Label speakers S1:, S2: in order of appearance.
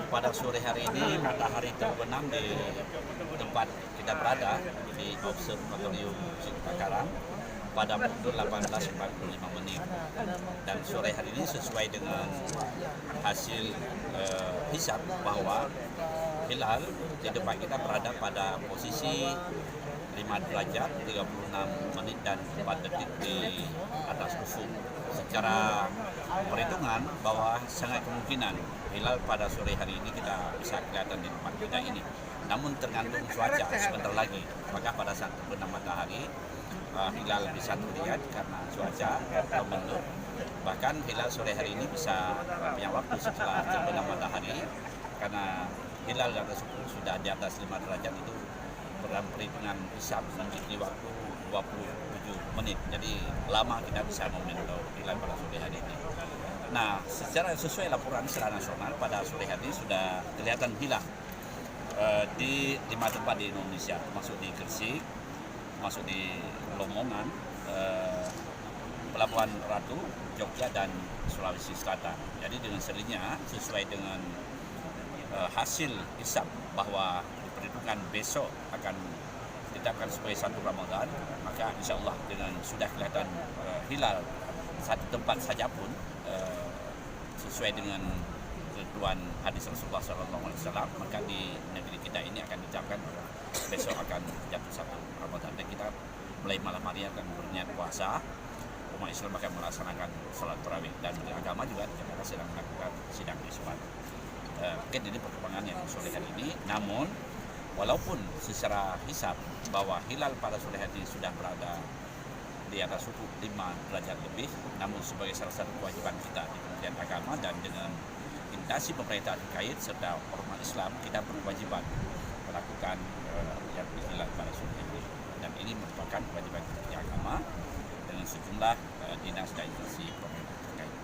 S1: pada sore hari ini matahari terbenam di tempat kita berada di Observatorium Ciptakarang pada pukul 18.45 menit. Dan sore hari ini sesuai dengan hasil hisab bahwa hilal di depan kita berada pada posisi 5 derajat 36 menit dan 4 detik di atas ufuk. Secara perhitungan bahwa sangat kemungkinan hilal pada sore hari ini kita bisa kelihatan di tempat kita ini. Namun tergantung cuaca sebentar lagi. Apakah pada saat terbenam matahari hilal bisa terlihat karena cuaca membentuk. Bahkan hilal sore hari ini bisa punya waktu setelah terbenam matahari karena hilal di atas ufuk sudah di atas 5 derajat itu dalam perhitungan hisab memiliki waktu 27 menit. Jadi lama kita bisa memantau hilal pada sore hari ini. Nah, secara sesuai laporan secara nasional pada sore hari ini sudah kelihatan hilal di 5 tempat di Indonesia, termasuk di Gresik, masuk di Lamongan, Pelabuhan Ratu, Jogja dan Sulawesi Selatan. Jadi dengan sendirinya sesuai dengan hasil hisab bahwa diperhitungkan besok akan ditetapkan sebagai satu Ramadan, maka insya Allah dengan sudah kelihatan hilal satu tempat saja pun sesuai dengan ketentuan hadis Rasulullah SAW, maka di negeri kita ini akan ditetapkan besok akan jatuh satu Ramadan dan kita mulai malam hari akan berniat puasa. Umat Islam akan melaksanakan salat tarawih dan agama juga di Jakarta sedang melakukan sidang isbat. Mungkin ini perkembangan yang sore hari ini. Namun walaupun secara hisab bahwa hilal pada sore hari ini sudah berada di atas ufuk 5 derajat lebih, namun sebagai salah satu kewajiban kita di Kementerian Agama dan dengan instansi pemerintah terkait serta ormas Islam, kita berkewajiban melakukan yang hilal pada sore hari ini. Dan ini merupakan kewajiban Kementerian Agama dengan sejumlah dinas dan instansi pemerintah terkait.